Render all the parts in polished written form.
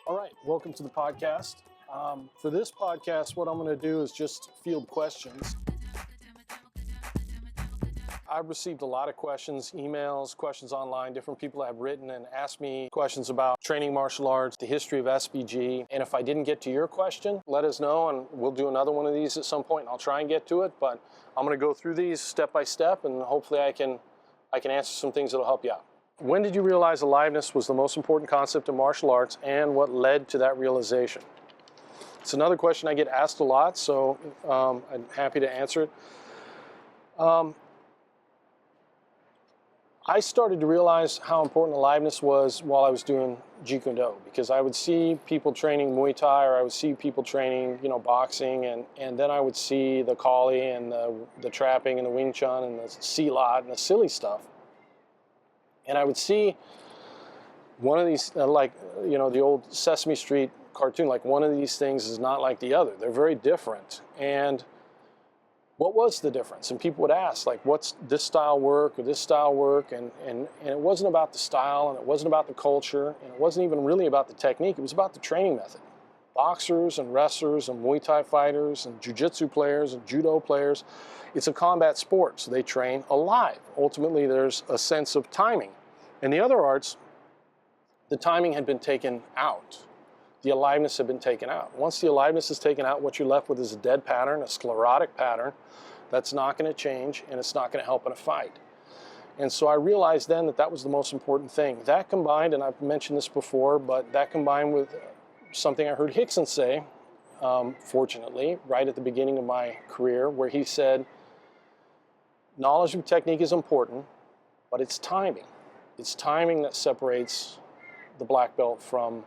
All right, welcome to the podcast. For this podcast, what I'm going to do is just field questions. I've received a lot of questions, emails, questions online. Different people have written and asked me questions about training martial arts, the history of SBG. And if I didn't get to your question, let us know and we'll do another one of these at some point and I'll try and get to it. But I'm going to go through these step by step and hopefully I can answer some things that'll help you out. When did you realize aliveness was the most important concept in martial arts and what led to that realization? It's another question I get asked a lot, so I'm happy to answer it. I started to realize how important aliveness was while I was doing Jeet-Kune-Do, because I would see people training Muay Thai or I would see people training, boxing, and then I would see the Kali and the trapping and the Wing Chun and the Silat and the silly stuff. And I would see one of these, the old Sesame Street cartoon, like one of these things is not like the other. They're very different. And what was the difference? And people would ask, like, what's this style work or this style work? And it wasn't about the style, and it wasn't about the culture, and it wasn't even really about the technique. It was about the training method. Boxers and wrestlers and Muay Thai fighters and Jiu-jitsu players and Judo players, it's a combat sport, so they train alive. Ultimately, there's a sense of timing. In the other arts, the timing had been taken out. The aliveness had been taken out. Once the aliveness is taken out, what you're left with is a dead pattern, a sclerotic pattern that's not going to change and it's not going to help in a fight. And so I realized then that that was the most important thing. That combined, and I've mentioned this before, but that combined with something I heard Hickson say, fortunately, right at the beginning of my career, where he said, knowledge of technique is important, but it's timing. It's timing that separates the black belt from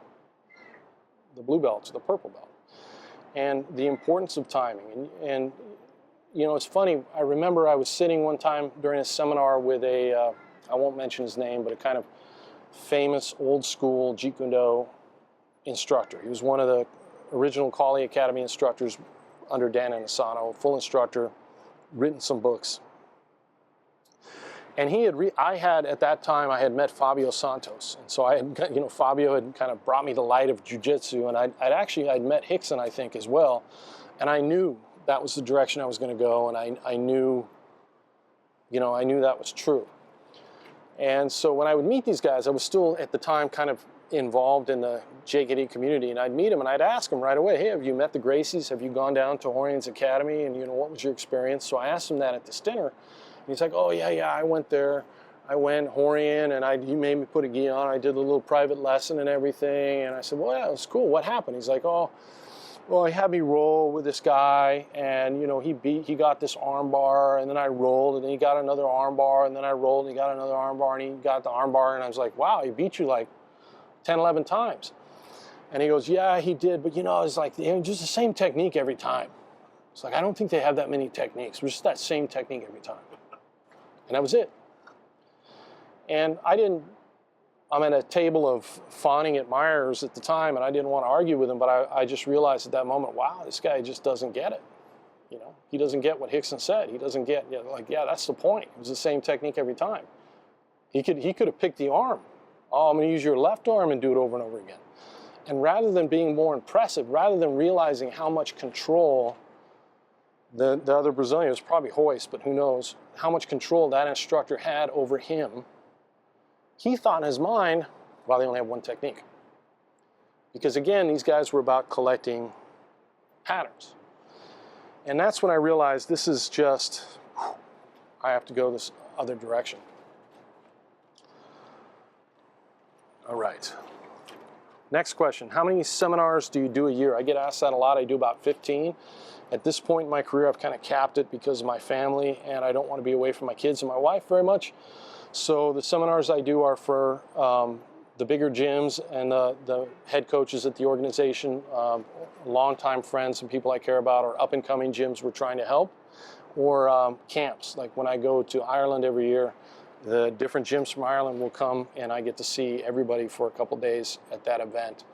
the blue belt to the purple belt. And the importance of timing. And it's funny, I remember I was sitting one time during a seminar with I won't mention his name, but a kind of famous old school Jeet-Kune-Do instructor. He was one of the original Kali Academy instructors under Dan Inosanto, full instructor, written some books. And I had at that time, I had met Fabio Santos. And so I had, Fabio had kind of brought me the light of jiu-jitsu. And I'd met Hickson, I think, as well. And I knew that was the direction I was going to go. And I knew that was true. And so when I would meet these guys, I was still at the time kind of involved in the JKD community. And I'd meet them and I'd ask them right away, hey, have you met the Gracies? Have you gone down to Horian's Academy? And, what was your experience? So I asked him that at this dinner. And he's like, oh, yeah, I went there. I went Horian, and he made me put a gi on. I did a little private lesson and everything. And I said, well, yeah, it was cool. What happened? He's like, oh, well, he had me roll with this guy, and, he got this arm bar, and then I rolled, and then he got another arm bar, and then I rolled, and he got another arm bar, and he got the arm bar, and I was like, wow, he beat you like 10, 11 times. And he goes, yeah, he did, but, it's like just the same technique every time. It's like, I don't think they have that many techniques. It was just that same technique every time. And that was it. And I'm at a table of fawning admirers at the time, and I didn't want to argue with him, but I just realized at that moment, wow, this guy just doesn't get it. He doesn't get what Hickson said. He doesn't get, yeah, that's the point. It was the same technique every time. He could have picked the arm. Oh, I'm going to use your left arm and do it over and over again. And rather than being more impressive, rather than realizing how much control the other Brazilian, it was probably Hoist, but who knows, how much control that instructor had over him, he thought in his mind, well, they only have one technique. Because again, these guys were about collecting patterns. And that's when I realized this is just, I have to go this other direction. All right. Next question, how many seminars do you do a year? I get asked that a lot. I do about 15. At this point in my career, I've kind of capped it because of my family, and I don't want to be away from my kids and my wife very much. So the seminars I do are for the bigger gyms and the head coaches at the organization, longtime friends and people I care about, or up-and-coming gyms we're trying to help, or camps. Like when I go to Ireland every year, the different gyms from Ireland will come, and I get to see everybody for a couple days at that event.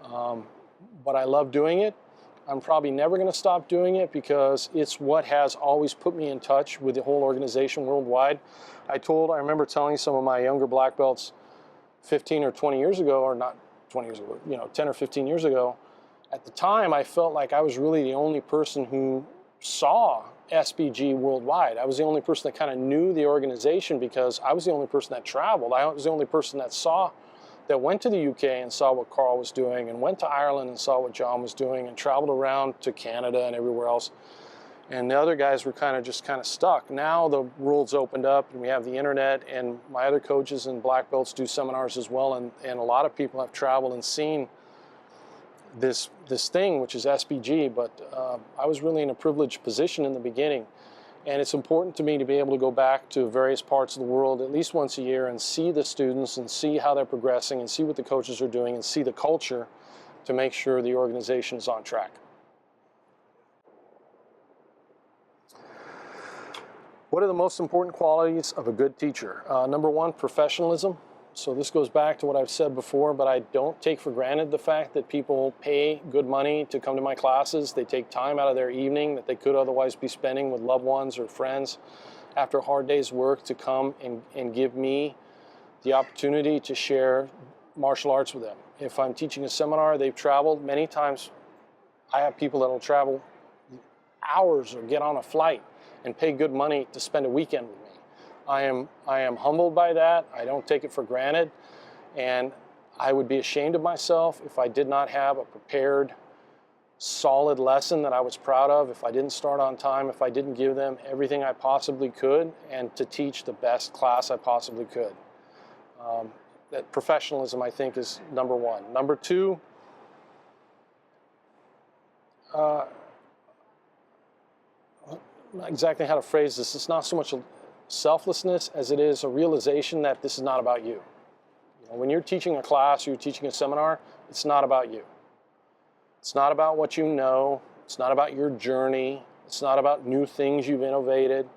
But I love doing it. I'm probably never going to stop doing it because it's what has always put me in touch with the whole organization worldwide. I remember telling some of my younger black belts 15 or 20 years ago, or not 20 years ago, 10 or 15 years ago, at the time I felt like I was really the only person who saw SBG worldwide. I was the only person that kind of knew the organization because I was the only person that traveled. I was the only person that went to the UK and saw what Carl was doing, and went to Ireland and saw what John was doing, and traveled around to Canada and everywhere else. And the other guys were kind of stuck. Now the world's opened up and we have the internet, and my other coaches and black belts do seminars as well, and a lot of people have traveled and seen this thing, which is SBG, but I was really in a privileged position in the beginning. And it's important to me to be able to go back to various parts of the world at least once a year and see the students and see how they're progressing and see what the coaches are doing and see the culture to make sure the organization is on track. What are the most important qualities of a good teacher? Number one, professionalism. So this goes back to what I've said before, but I don't take for granted the fact that people pay good money to come to my classes. They take time out of their evening that they could otherwise be spending with loved ones or friends after a hard day's work to come and give me the opportunity to share martial arts with them. If I'm teaching a seminar, they've traveled many times. I have people that will travel hours or get on a flight and pay good money to spend a weekend with me. I am humbled by that. I don't take it for granted, and I would be ashamed of myself if I did not have a prepared, solid lesson that I was proud of, if I didn't start on time, if I didn't give them everything I possibly could, and to teach the best class I possibly could. That professionalism, I think, is number one. Number two, not exactly how to phrase this. It's not so much a selflessness as it is a realization that this is not about you. When you're teaching a class or you're teaching a seminar, it's not about you. It's not about what you know. It's not about your journey. It's not about new things you've innovated.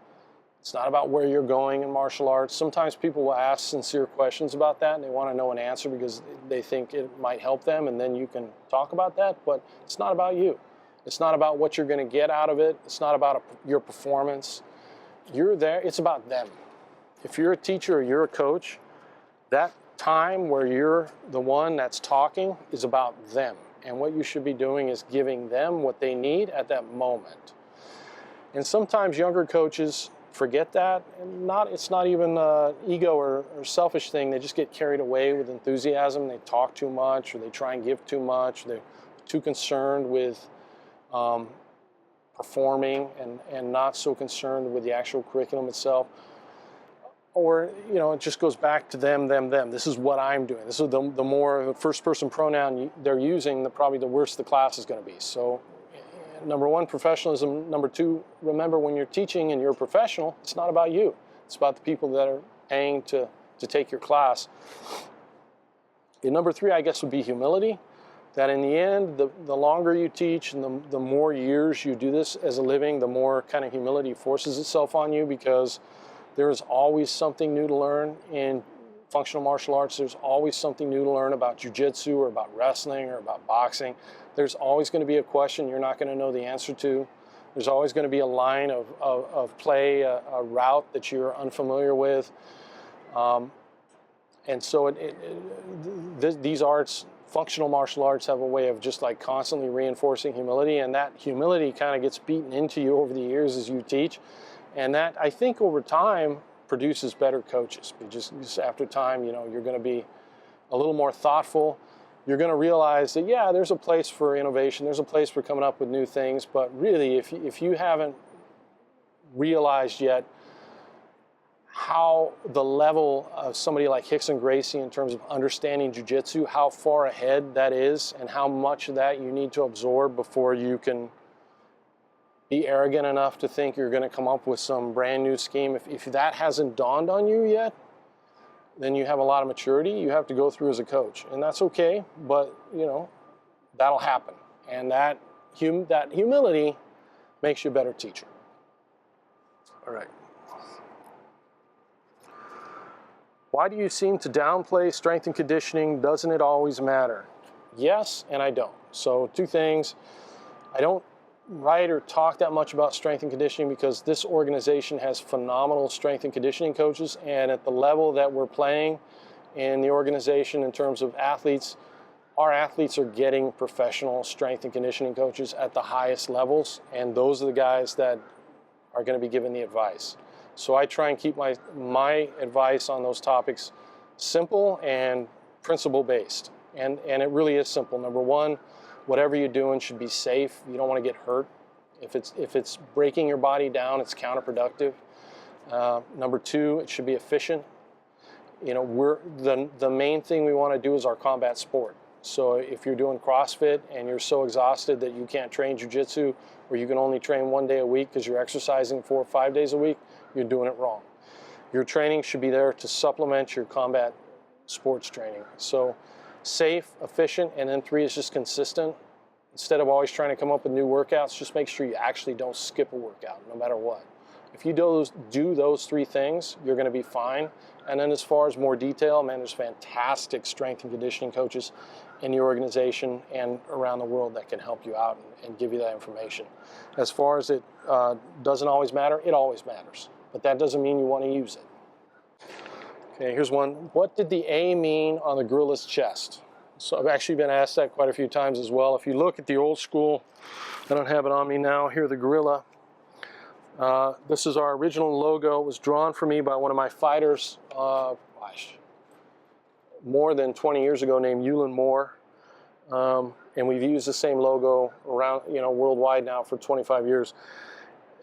It's not about where you're going in martial arts. Sometimes people will ask sincere questions about that and they want to know an answer because they think it might help them, and then you can talk about that, but it's not about you. It's not about what you're going to get out of it. It's not about your performance. You're there, it's about them. If you're a teacher or you're a coach, that time where you're the one that's talking is about them. And what you should be doing is giving them what they need at that moment. And sometimes younger coaches forget that. And it's not even an ego or selfish thing. They just get carried away with enthusiasm. They talk too much, or they try and give too much. They're too concerned with performing and not so concerned with the actual curriculum itself. Or, it just goes back to them. This is what I'm doing. This is the more first-person pronoun they're using, probably the worse the class is going to be. So, number one, professionalism. Number two, remember when you're teaching and you're a professional, it's not about you. It's about the people that are paying to take your class. And number three, I guess, would be humility. That in the end, the longer you teach and the more years you do this as a living, the more kind of humility forces itself on you, because there is always something new to learn in functional martial arts. There's always something new to learn about jiu-jitsu or about wrestling or about boxing. There's always going to be a question you're not going to know the answer to. There's always going to be a line of play, a route that you're unfamiliar with. And so these arts, functional martial arts, have a way of just like constantly reinforcing humility, and that humility kind of gets beaten into you over the years as you teach. And that, I think, over time produces better coaches. Just after time, you're going to be a little more thoughtful. You're going to realize that, yeah, there's a place for innovation. There's a place for coming up with new things. But really, if you haven't realized yet how the level of somebody like Hicks and Gracie in terms of understanding jiu-jitsu, how far ahead that is, and how much of that you need to absorb before you can be arrogant enough to think you're going to come up with some brand new scheme. If that hasn't dawned on you yet, then you have a lot of maturity you have to go through as a coach. And that's okay, but that'll happen. And that humility makes you a better teacher. All right. Why do you seem to downplay strength and conditioning? Doesn't it always matter? Yes, and I don't. So two things. I don't write or talk that much about strength and conditioning because this organization has phenomenal strength and conditioning coaches, and at the level that we're playing in the organization in terms of athletes, our athletes are getting professional strength and conditioning coaches at the highest levels, and those are the guys that are going to be giving the advice. So I try and keep my advice on those topics simple and principle-based. And it really is simple. Number one, whatever you're doing should be safe. You don't want to get hurt. If it's breaking your body down, it's counterproductive. Number two, it should be efficient. You know, the main thing we want to do is our combat sport. So if you're doing CrossFit and you're so exhausted that you can't train jiu-jitsu, or you can only train 1 day a week because you're exercising 4 or 5 days a week, you're doing it wrong. Your training should be there to supplement your combat sports training. So safe, efficient, and then 3 is just consistent. Instead of always trying to come up with new workouts, just make sure you actually don't skip a workout, no matter what. If you do those 3 things, you're going to be fine. And then as far as more detail, man, there's fantastic strength and conditioning coaches in your organization and around the world that can help you out and give you that information. As far as it doesn't always matter, it always matters. But that doesn't mean you want to use it. Okay, here's one. What did the A mean on the gorilla's chest? So I've actually been asked that quite a few times as well. If you look at the old school, I don't have it on me now, here the gorilla. This is our original logo. It was drawn for me by one of my fighters, more than 20 years ago, named Yulin Moore. And we've used the same logo around, worldwide now for 25 years.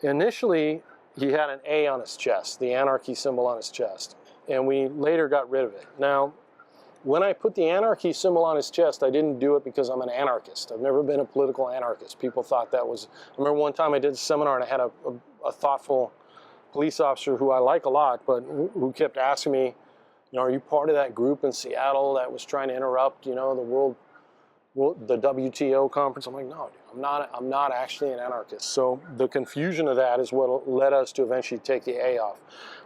Initially, he had an A on his chest, the anarchy symbol on his chest. And we later got rid of it. Now, when I put the anarchy symbol on his chest, I didn't do it because I'm an anarchist. I've never been a political anarchist. People thought that was... I remember one time I did a seminar and I had a thoughtful police officer who I like a lot, but who kept asking me, are you part of that group in Seattle that was trying to interrupt, the WTO conference? I'm like, no, dude, I'm not actually an anarchist. So the confusion of that is what led us to eventually take the A off.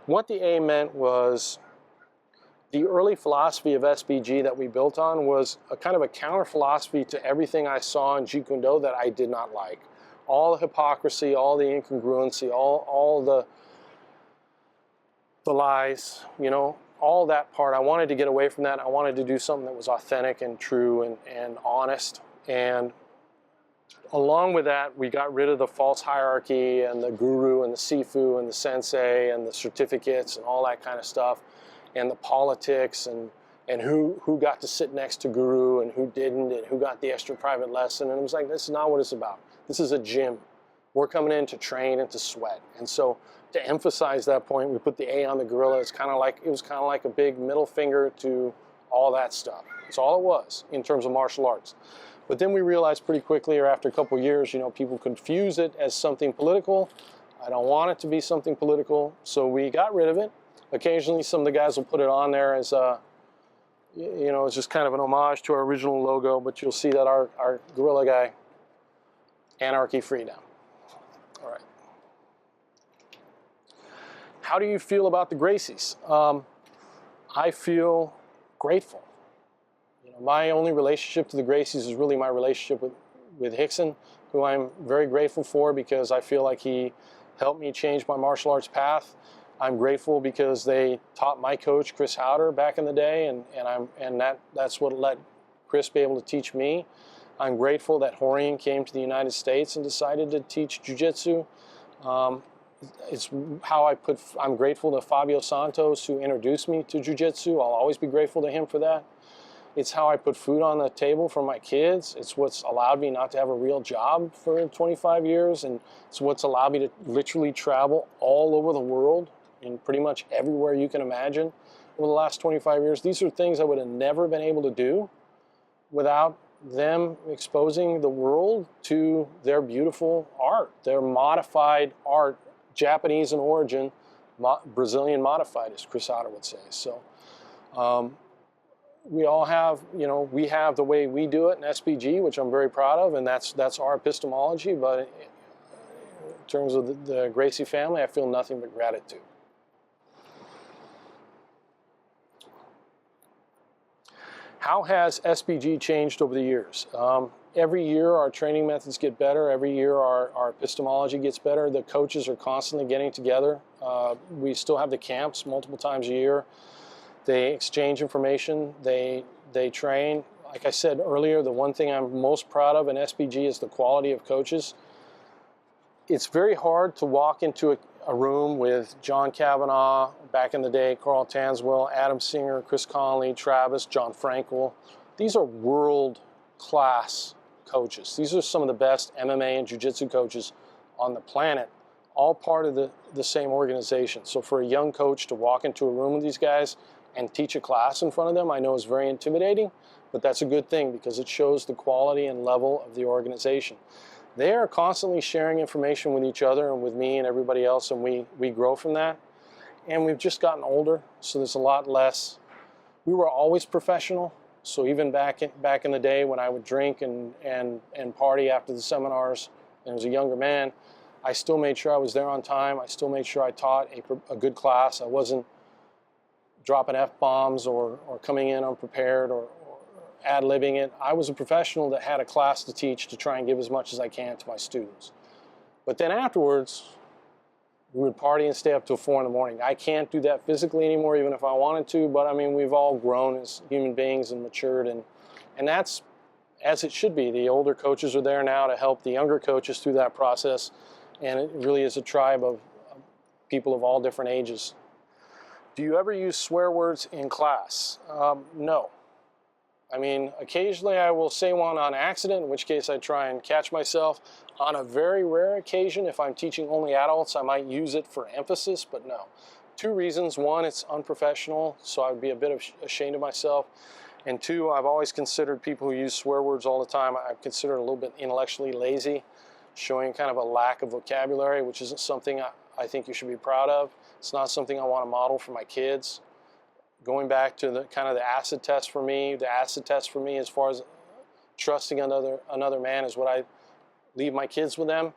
What the A meant was the early philosophy of SBG that we built on was a kind of a counter philosophy to everything I saw in Jeet Kune Do that I did not like. All the hypocrisy, all the incongruency, all the lies, all that part. I wanted to get away from that. I wanted to do something that was authentic and true and honest. And along with that, we got rid of the false hierarchy and the guru and the sifu and the sensei and the certificates and all that kind of stuff, and the politics and who got to sit next to guru and who didn't and who got the extra private lesson. And it was like, this is not what it's about. This is a gym. We're coming in to train and to sweat. And so to emphasize that point, we put the A on the gorilla. It was kind of like a big middle finger to all that stuff. That's all it was in terms of martial arts. But then we realized pretty quickly, or after a couple of years, people confuse it as something political. I don't want it to be something political, so we got rid of it. Occasionally, some of the guys will put it on there as it's just kind of an homage to our original logo, but you'll see that our gorilla guy, anarchy freedom. All right. How do you feel about the Gracies? I feel grateful. My only relationship to the Gracies is really my relationship with Hickson, who I'm very grateful for because I feel like he helped me change my martial arts path. I'm grateful because they taught my coach, Chris Howder, back in the day, and that's what let Chris be able to teach me. I'm grateful that Horian came to the United States and decided to teach jiu-jitsu. I'm grateful to Fabio Santos, who introduced me to jiu-jitsu. I'll always be grateful to him for that. It's how I put food on the table for my kids. It's what's allowed me not to have a real job for 25 years, and it's what's allowed me to literally travel all over the world in pretty much everywhere you can imagine over the last 25 years. These are things I would have never been able to do without them exposing the world to their beautiful art, their modified art, Japanese in origin, Brazilian modified, as Chris Otter would say. So we all have, we have the way we do it in SBG, which I'm very proud of, and that's our epistemology. But in terms of the Gracie family, I feel nothing but gratitude. How has SBG changed over the years? Every year our training methods get better. Every year our epistemology gets better. The coaches are constantly getting together. We still have the camps multiple times a year. They exchange information. They train. Like I said earlier, the one thing I'm most proud of in SBG is the quality of coaches. It's very hard to walk into a room with John Kavanaugh, back in the day, Carl Tanswell, Adam Singer, Chris Conley, Travis, John Frankel. These are world-class coaches. These are some of the best MMA and jiu-jitsu coaches on the planet, all part of the same organization. So for a young coach to walk into a room with these guys and teach a class in front of them, I know is very intimidating, but that's a good thing because it shows the quality and level of the organization. They are constantly sharing information with each other and with me and everybody else, and we grow from that. And we've just gotten older, so there's a lot less. We were always professional, so even back in the day when I would drink and party after the seminars and was a younger man, I still made sure I was there on time. I still made sure I taught a good class. I wasn't dropping F-bombs or coming in unprepared or ad-libbing it. I was a professional that had a class to teach to try and give as much as I can to my students. But then afterwards, we would party and stay up till 4 in the morning. I can't do that physically anymore, even if I wanted to, but I mean, we've all grown as human beings and matured, and that's as it should be. The older coaches are there now to help the younger coaches through that process, and it really is a tribe of people of all different ages. Do you ever use swear words in class? No. I mean, occasionally I will say one on accident, in which case I try and catch myself. On a very rare occasion, if I'm teaching only adults, I might use it for emphasis, but no. 2 reasons. 1, it's unprofessional, so I would be a bit ashamed of myself. And 2, I've always considered people who use swear words all the time, I've considered a little bit intellectually lazy, showing kind of a lack of vocabulary, which isn't something I think you should be proud of. It's not something I want to model for my kids. Going back to the kind of the acid test for me, as far as trusting another man is what I leave my kids with them.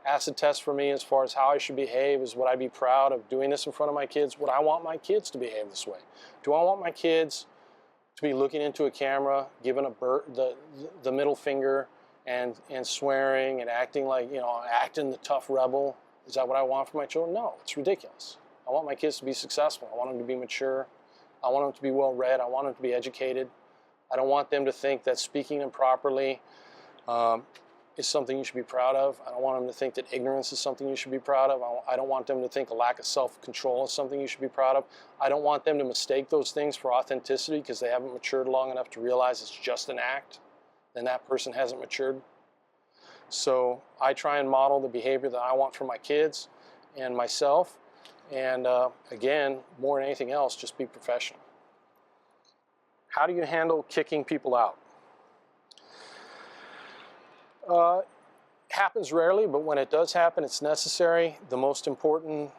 Acid test for me as far as how I should behave is would I be proud of doing this in front of my kids? Would I want my kids to behave this way? Do I want my kids to be looking into a camera, giving the middle finger and swearing and acting like, acting the tough rebel? Is that what I want for my children? No, it's ridiculous. I want my kids to be successful. I want them to be mature. I want them to be well read. I want them to be educated. I don't want them to think that speaking improperly is something you should be proud of. I don't want them to think that ignorance is something you should be proud of. I don't want them to think a lack of self-control is something you should be proud of. I don't want them to mistake those things for authenticity because they haven't matured long enough to realize it's just an act, and that person hasn't matured. So I try and model the behavior that I want for my kids and myself. And again, more than anything else, just be professional. How do you handle kicking people out? Happens rarely, but when it does happen, it's necessary. The most important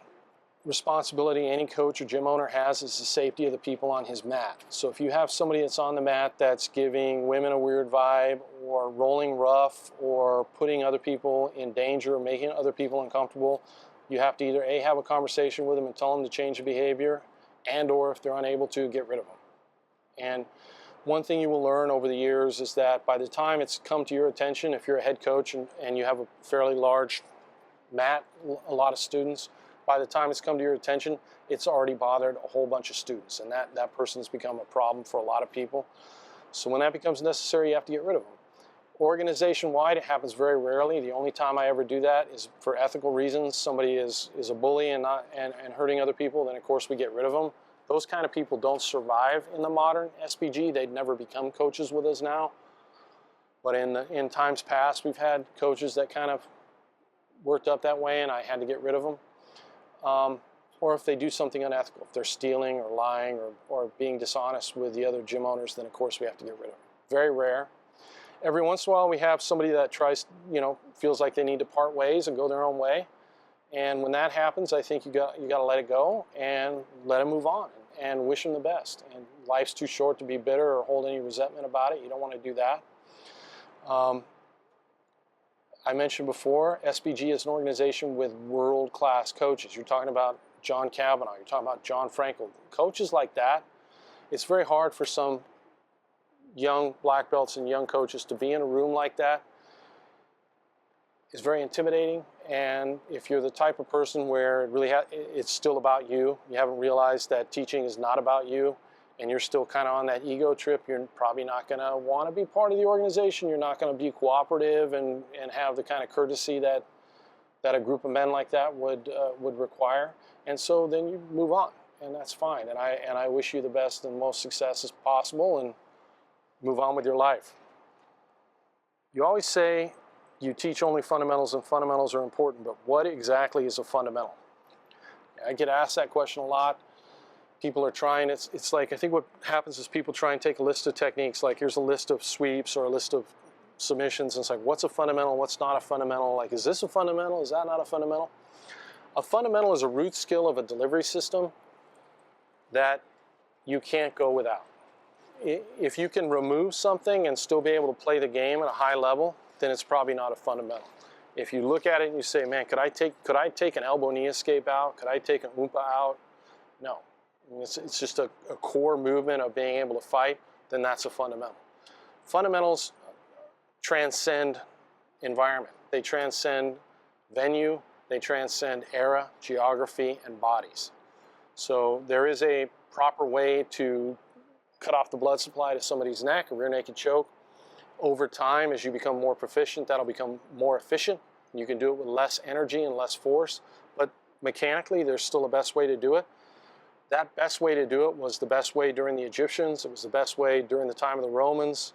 responsibility any coach or gym owner has is the safety of the people on his mat. So if you have somebody that's on the mat that's giving women a weird vibe or rolling rough or putting other people in danger or making other people uncomfortable, you have to either A, have a conversation with them and tell them to change the behavior, and or if they're unable to, get rid of them. And one thing you will learn over the years is that by the time it's come to your attention, if you're a head coach and you have a fairly large mat, a lot of students, by the time it's come to your attention, it's already bothered a whole bunch of students, and that person's become a problem for a lot of people. So when that becomes necessary, you have to get rid of them. Organization-wide, it happens very rarely. The only time I ever do that is for ethical reasons. Somebody is a bully and hurting other people, then of course we get rid of them. Those kind of people don't survive in the modern SBG. They'd never become coaches with us now. But in times past, we've had coaches that kind of worked up that way, and I had to get rid of them. Or if they do something unethical, if they're stealing or lying or being dishonest with the other gym owners, then of course we have to get rid of them. Very rare. Every once in a while we have somebody that tries, feels like they need to part ways and go their own way. And when that happens, I think you got to let it go and let them move on and wish them the best. And life's too short to be bitter or hold any resentment about it. You don't want to do that. I mentioned before, SBG is an organization with world-class coaches. You're talking about John Kavanaugh. You're talking about John Frankel. Coaches like that, it's very hard for some young black belts and young coaches to be in a room like that. It's very intimidating, and if you're the type of person where it really it's still about you, you haven't realized that teaching is not about you, and you're still kind of on that ego trip, you're probably not going to want to be part of the organization. You're not going to be cooperative and have the kind of courtesy that a group of men like that would require. And so then you move on, and that's fine. And I wish you the best and most success as possible, and move on with your life. You always say you teach only fundamentals, and fundamentals are important, but what exactly is a fundamental? I get asked that question a lot. People are trying, it's like, I think what happens is people try and take a list of techniques, like here's a list of sweeps or a list of submissions, and it's like, what's a fundamental, what's not a fundamental? Like, is this a fundamental, is that not a fundamental? A fundamental is a root skill of a delivery system that you can't go without. If you can remove something and still be able to play the game at a high level, then it's probably not a fundamental. If you look at it and you say, man, could I take an elbow knee escape out? Could I take an oompa out? No. It's just a core movement of being able to fight, then that's a fundamental. Fundamentals transcend environment. They transcend venue, they transcend era, geography, and bodies. So there is a proper way to cut off the blood supply to somebody's neck, a rear naked choke. Over time, as you become more proficient, that'll become more efficient. You can do it with less energy and less force, but mechanically, there's still a best way to do it. That best way to do it was the best way during the Egyptians. It was the best way during the time of the Romans.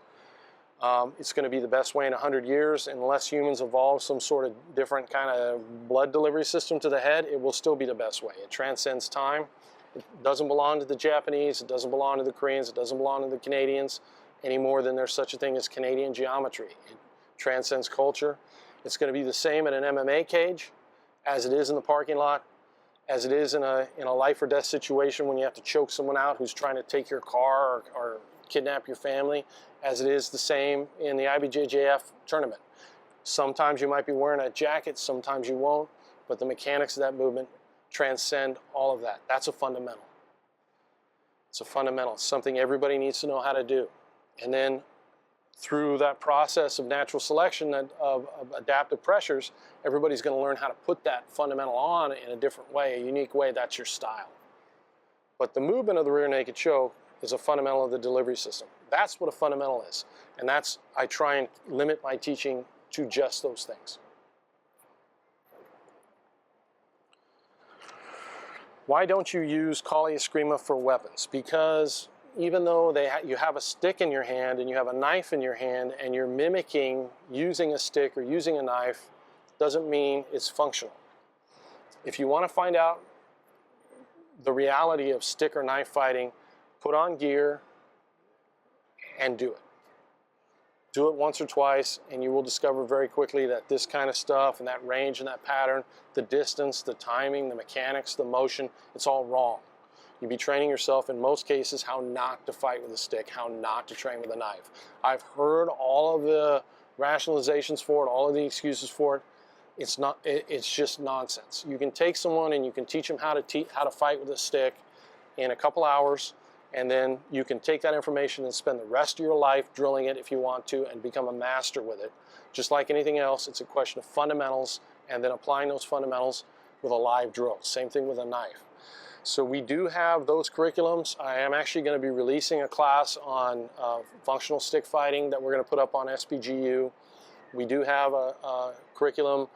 It's going to be the best way in 100 years. Unless humans evolve some sort of different kind of blood delivery system to the head, it will still be the best way. It transcends time. It doesn't belong to the Japanese. It doesn't belong to the Koreans. It doesn't belong to the Canadians any more than there's such a thing as Canadian geometry. It transcends culture. It's going to be the same in an MMA cage as it is in the parking lot, as it is in a life or death situation when you have to choke someone out who's trying to take your car or kidnap your family, as it is the same in the IBJJF tournament. Sometimes you might be wearing a jacket, sometimes you won't, but the mechanics of that movement transcend all of that. That's a fundamental. It's a fundamental. It's something everybody needs to know how to do. And then through that process of natural selection of adaptive pressures, everybody's going to learn how to put that fundamental on in a different way, a unique way. That's your style. But the movement of the rear naked choke is a fundamental of the delivery system. That's what a fundamental is. And that's, I try and limit my teaching to just those things. Why don't you use Kali Eskrima for weapons? Because even though you have a stick in your hand and you have a knife in your hand and you're mimicking using a stick or using a knife, doesn't mean it's functional. If you want to find out the reality of stick or knife fighting, put on gear and do it. Do it once or twice and you will discover very quickly that this kind of stuff and that range and that pattern, the distance, the timing, the mechanics, the motion, it's all wrong. You'd be training yourself in most cases how not to fight with a stick, how not to train with a knife. I've heard all of the rationalizations for it, all of the excuses for it. It's just nonsense. You can take someone and you can teach them how to fight with a stick in a couple hours, and then you can take that information and spend the rest of your life drilling it if you want to and become a master with it. Just like anything else, it's a question of fundamentals and then applying those fundamentals with a live drill. Same thing with a knife. So we do have those curriculums. I am actually going to be releasing a class on functional stick fighting that we're going to put up on SBGU. We do have a curriculum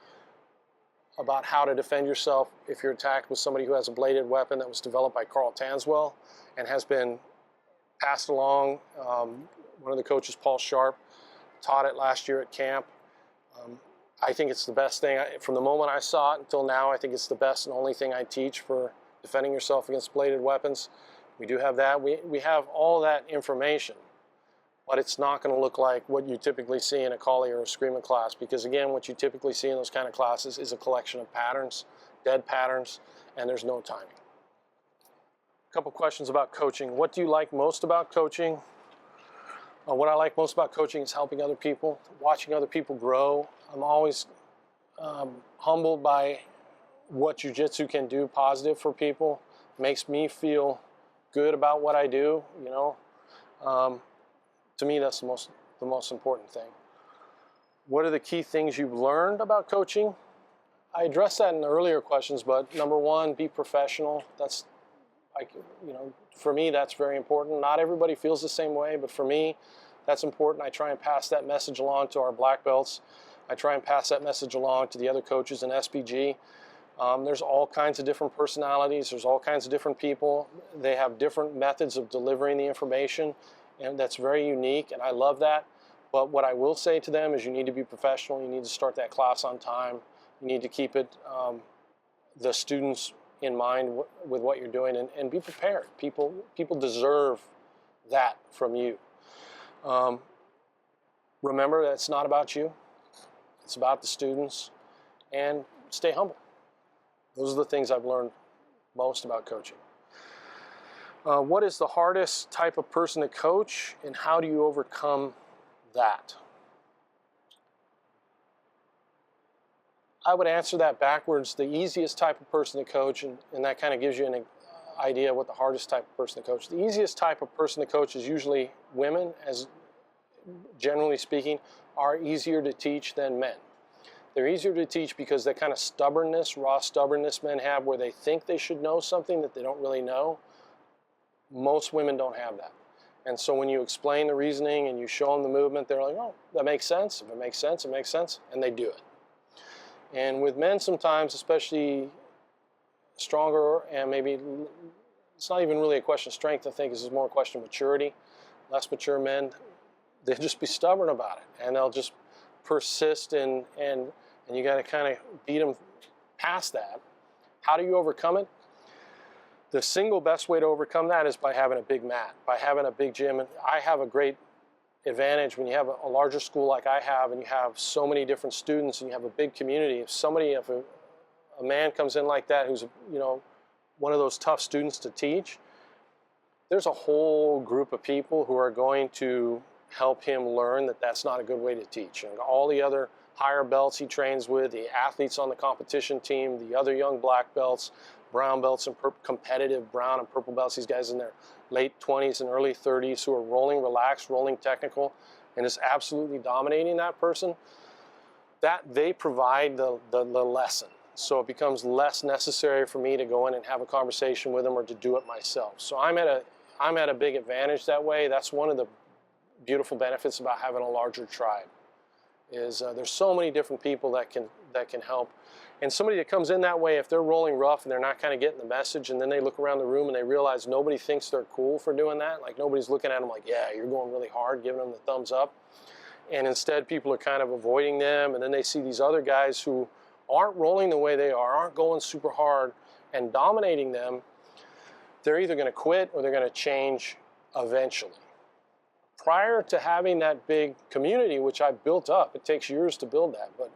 about how to defend yourself if you're attacked with somebody who has a bladed weapon that was developed by Carl Tanswell and has been passed along. One of the coaches, Paul Sharp, taught it last year at camp. I think it's the best thing. From the moment I saw it until now, I think it's the best and only thing I teach for defending yourself against bladed weapons. We do have that. We have all that information, but it's not going to look like what you typically see in a Kali or a Eskrima class, because again, what you typically see in those kind of classes is a collection of patterns, dead patterns, and there's no timing. A couple questions about coaching. What do you like most about coaching? What I like most about coaching is helping other people, watching other people grow. I'm always humbled by what jiu-jitsu can do positive for people. It makes me feel good about what I do, you know. To me, that's the most important thing. What are the key things you've learned about coaching? I addressed that in the earlier questions, but number one, be professional. That's for me, that's very important. Not everybody feels the same way, but for me, that's important. I try and pass that message along to our black belts. I try and pass that message along to the other coaches in SBG. There's all kinds of different personalities. There's all kinds of different people. They have different methods of delivering the information, and that's very unique, and I love that. But what I will say to them is you need to be professional. You need to start that class on time. You need to keep it, the students in mind with what you're doing, and be prepared. People deserve that from you. Remember that it's not about you. It's about the students, and stay humble. Those are the things I've learned most about coaching. What is the hardest type of person to coach, and how do you overcome that? I would answer that backwards. The easiest type of person to coach, and that kind of gives you an idea of what the hardest type of person to coach. The easiest type of person to coach is usually women, as generally speaking, are easier to teach than men. They're easier to teach because that kind of stubbornness, raw stubbornness men have, where they think they should know something that they don't really know. Most women don't have that. And so when you explain the reasoning and you show them the movement, they're like, oh, that makes sense. If it makes sense, it makes sense. And they do it. And with men sometimes, especially stronger, and maybe it's not even really a question of strength, I think this is more a question of maturity. Less mature men, they'll just be stubborn about it. And they'll just persist, and you got to kind of beat them past that. How do you overcome it? The single best way to overcome that is by having a big mat, by having a big gym. And I have a great advantage when you have a larger school like I have, and you have so many different students, and you have a big community. If a man comes in like that, who's one of those tough students to teach, there's a whole group of people who are going to help him learn that that's not a good way to teach. And all the other higher belts he trains with, the athletes on the competition team, the other young black belts, brown belts, and competitive brown and purple belts, these guys in their late 20s and early 30s who are rolling relaxed, rolling technical, and is absolutely dominating that person, that they provide the lesson. So it becomes less necessary for me to go in and have a conversation with them or to do it myself. So I'm at a big advantage that way. That's one of the beautiful benefits about having a larger tribe, is there's so many different people that can help. And somebody that comes in that way, if they're rolling rough and they're not kind of getting the message, and then they look around the room and they realize nobody thinks they're cool for doing that, like nobody's looking at them like, yeah, you're going really hard, giving them the thumbs up. And instead people are kind of avoiding them, and then they see these other guys who aren't rolling the way they are, aren't going super hard and dominating them, they're either going to quit or they're going to change eventually. Prior to having that big community, which I built up, it takes years to build that, but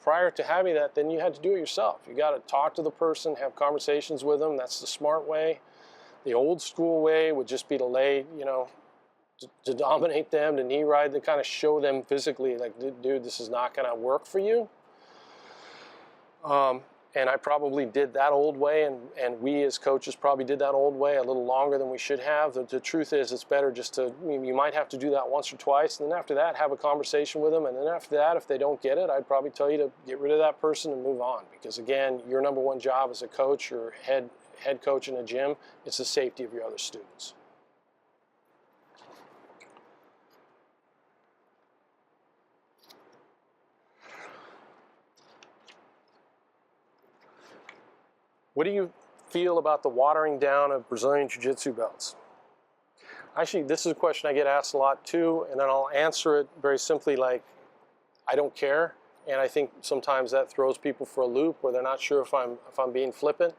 prior to having that, then you had to do it yourself. You got to talk to the person, have conversations with them. That's the smart way. The old school way would just be to lay, to dominate them, to knee ride, to kind of show them physically, like, dude, this is not going to work for you. And I probably did that old way, and we as coaches probably did that old way a little longer than we should have. The truth is, it's better just to, you might have to do that once or twice, and then after that, have a conversation with them, and then after that, if they don't get it, I'd probably tell you to get rid of that person and move on. Because again, your number one job as a coach or head coach in a gym, it's the safety of your other students. What do you feel about the watering down of Brazilian Jiu-Jitsu belts? Actually, this is a question I get asked a lot too, and then I'll answer it very simply like, I don't care. And I think sometimes that throws people for a loop where they're not sure if I'm being flippant.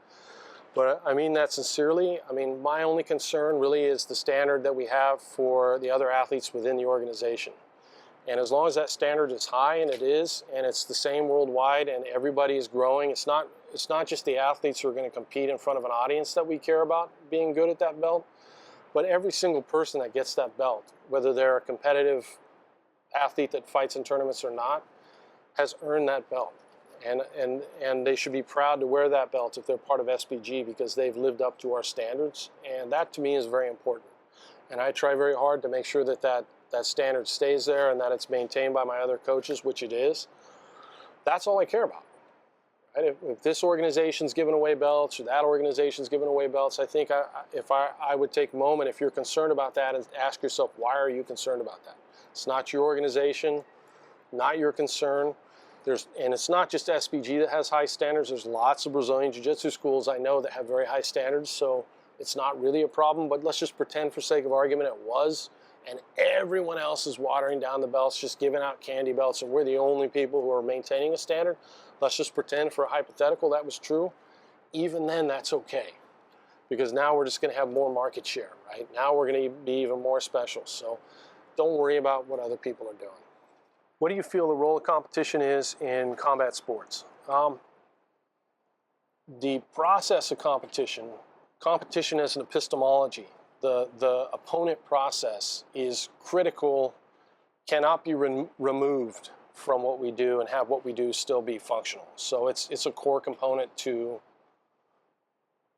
But I mean that sincerely. I mean, my only concern really is the standard that we have for the other athletes within the organization. And as long as that standard is high, and it is, and it's the same worldwide, and everybody is growing, it's not just the athletes who are going to compete in front of an audience that we care about being good at that belt, but every single person that gets that belt, whether they're a competitive athlete that fights in tournaments or not, has earned that belt. And they should be proud to wear that belt if they're part of SBG, because they've lived up to our standards. And that to me is very important. And I try very hard to make sure that standard stays there and that it's maintained by my other coaches, which it is. That's all I care about. Right? If this organization's giving away belts or that organization's giving away belts, I think I would take a moment, if you're concerned about that, and ask yourself, why are you concerned about that? It's not your organization, not your concern. And it's not just SBG that has high standards. There's lots of Brazilian Jiu-Jitsu schools I know that have very high standards, so it's not really a problem, but let's just pretend for sake of argument it was, and everyone else is watering down the belts, just giving out candy belts, and we're the only people who are maintaining a standard. Let's just pretend for a hypothetical that was true. Even then, that's okay, because now we're just going to have more market share, right? Now we're going to be even more special, so don't worry about what other people are doing. What do you feel the role of competition is in combat sports? The process of competition as an epistemology, the opponent process is critical, cannot be removed from what we do, and have what we do still be functional. So it's a core component to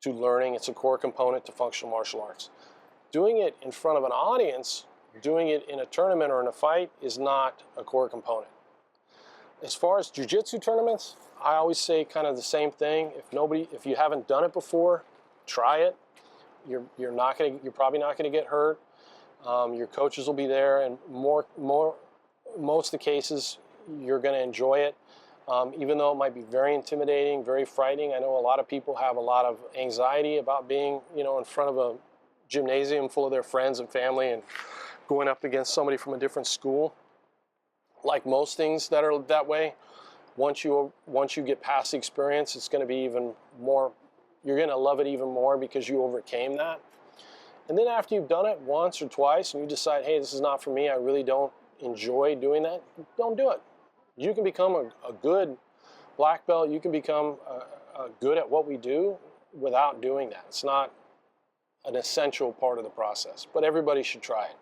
learning. It's a core component to functional martial arts. Doing it in front of an audience, doing it in a tournament or in a fight is not a core component. As far as jiu-jitsu tournaments, I always say kind of the same thing. If you haven't done it before, try it. You're probably not going to get hurt. Your coaches will be there, and most of the cases you're going to enjoy it. Even though it might be very intimidating, very frightening. I know a lot of people have a lot of anxiety about being, in front of a gymnasium full of their friends and family and going up against somebody from a different school. Like most things that are that way, once you get past the experience, it's going to be even more, you're going to love it even more because you overcame that. And then after you've done it once or twice and you decide, hey, this is not for me, I really don't enjoy doing that, don't do it. You can become a good black belt, you can become good at what we do without doing that. It's not an essential part of the process, but everybody should try it.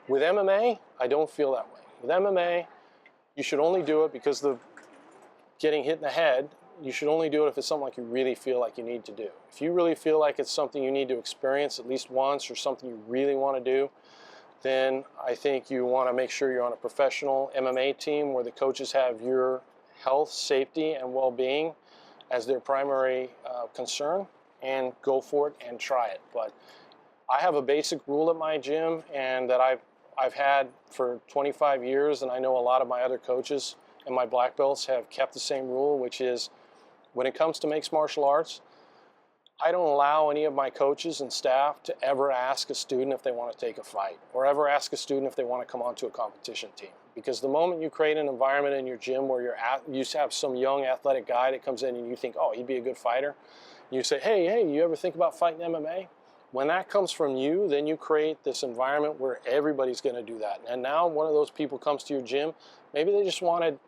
With MMA, I don't feel that way. With MMA, you should only do it because of getting hit in the head. You should only do it if it's something like you really feel like you need to do. If you really feel like it's something you need to experience at least once or something you really want to do, then I think you want to make sure you're on a professional MMA team where the coaches have your health, safety, and well-being as their primary concern, and go for it and try it. But I have a basic rule at my gym, and that I've had for 25 years, and I know a lot of my other coaches and my black belts have kept the same rule, which is when it comes to mixed martial arts, I don't allow any of my coaches and staff to ever ask a student if they want to take a fight, or ever ask a student if they want to come onto a competition team. Because the moment you create an environment in your gym where you have some young athletic guy that comes in and you think, oh, he'd be a good fighter, you say, hey, you ever think about fighting MMA? When that comes from you, then you create this environment where everybody's going to do that. And now one of those people comes to your gym, maybe they just wanted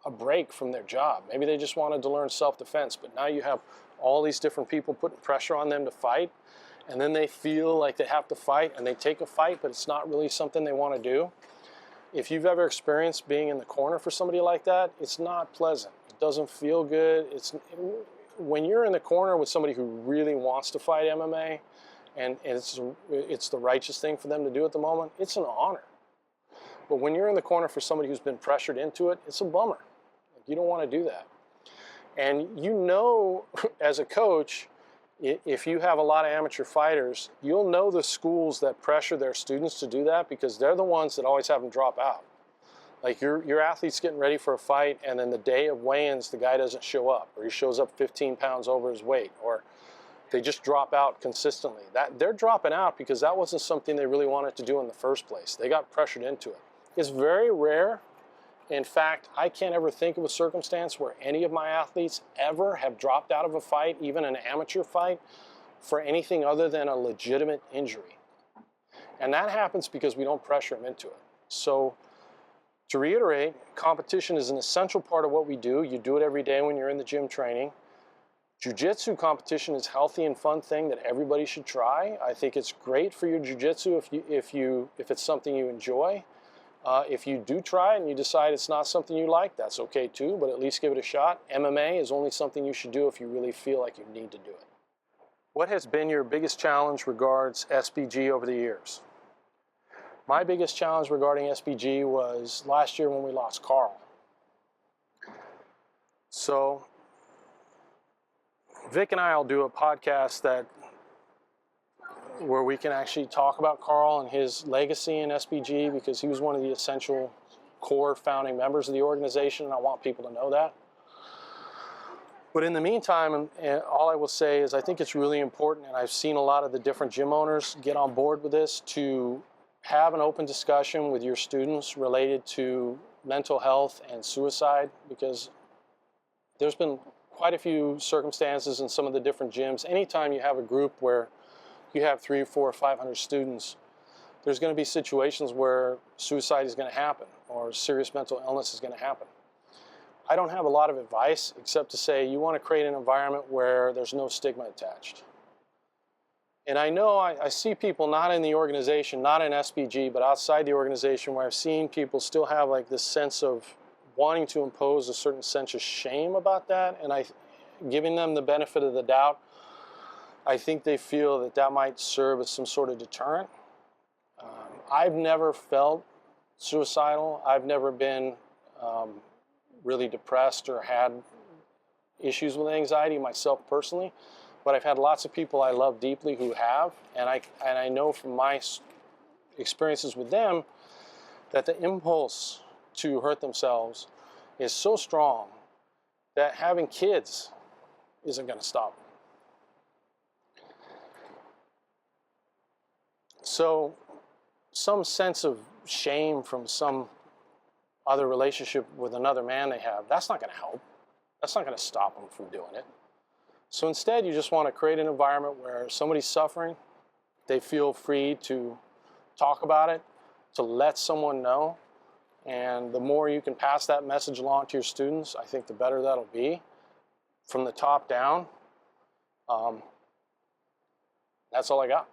a break from their job. Maybe they just wanted to learn self-defense, but now you have all these different people putting pressure on them to fight, and then they feel like they have to fight, and they take a fight, but it's not really something they want to do. If you've ever experienced being in the corner for somebody like that, it's not pleasant. It doesn't feel good. When you're in the corner with somebody who really wants to fight MMA, and it's the righteous thing for them to do at the moment, it's an honor. But when you're in the corner for somebody who's been pressured into it, it's a bummer. You don't want to do that. And as a coach, if you have a lot of amateur fighters, you'll know the schools that pressure their students to do that, because they're the ones that always have them drop out. Like your athlete's getting ready for a fight, and then the day of weigh-ins, the guy doesn't show up, or he shows up 15 pounds over his weight, or they just drop out consistently. They're dropping out because that wasn't something they really wanted to do in the first place. They got pressured into it. It's very rare. In fact, I can't ever think of a circumstance where any of my athletes ever have dropped out of a fight, even an amateur fight, for anything other than a legitimate injury. And that happens because we don't pressure them into it. So to reiterate, competition is an essential part of what we do. You do it every day when you're in the gym training. Jiu-jitsu competition is a healthy and fun thing that everybody should try. I think it's great for your jiu-jitsu if it's something you enjoy. If you do try it and you decide it's not something you like, that's okay too, but at least give it a shot. MMA is only something you should do if you really feel like you need to do it. What has been your biggest challenge regards SBG over the years? My biggest challenge regarding SBG was last year when we lost Carl. So Vic and I will do a podcast where we can actually talk about Carl and his legacy in SBG, because he was one of the essential core founding members of the organization, and I want people to know that. But in the meantime, and all I will say is I think it's really important, and I've seen a lot of the different gym owners get on board with this, to have an open discussion with your students related to mental health and suicide, because there's been quite a few circumstances in some of the different gyms. Anytime you have a group where you have 300, 400, 500 students, there's going to be situations where suicide is going to happen or serious mental illness is going to happen. I don't have a lot of advice except to say you want to create an environment where there's no stigma attached. And I know I see people not in the organization, not in SBG, but outside the organization, where I've seen people still have like this sense of wanting to impose a certain sense of shame about that, and giving them the benefit of the doubt, I think they feel that that might serve as some sort of deterrent. I've never felt suicidal. I've never been really depressed or had issues with anxiety myself personally, but I've had lots of people I love deeply who have, and I know from my experiences with them that the impulse to hurt themselves is so strong that having kids isn't going to stop them. So some sense of shame from some other relationship with another man they have, that's not going to help. That's not going to stop them from doing it. So instead, you just want to create an environment where somebody's suffering, they feel free to talk about it, to let someone know. And the more you can pass that message along to your students, I think the better that'll be. From the top down, that's all I got.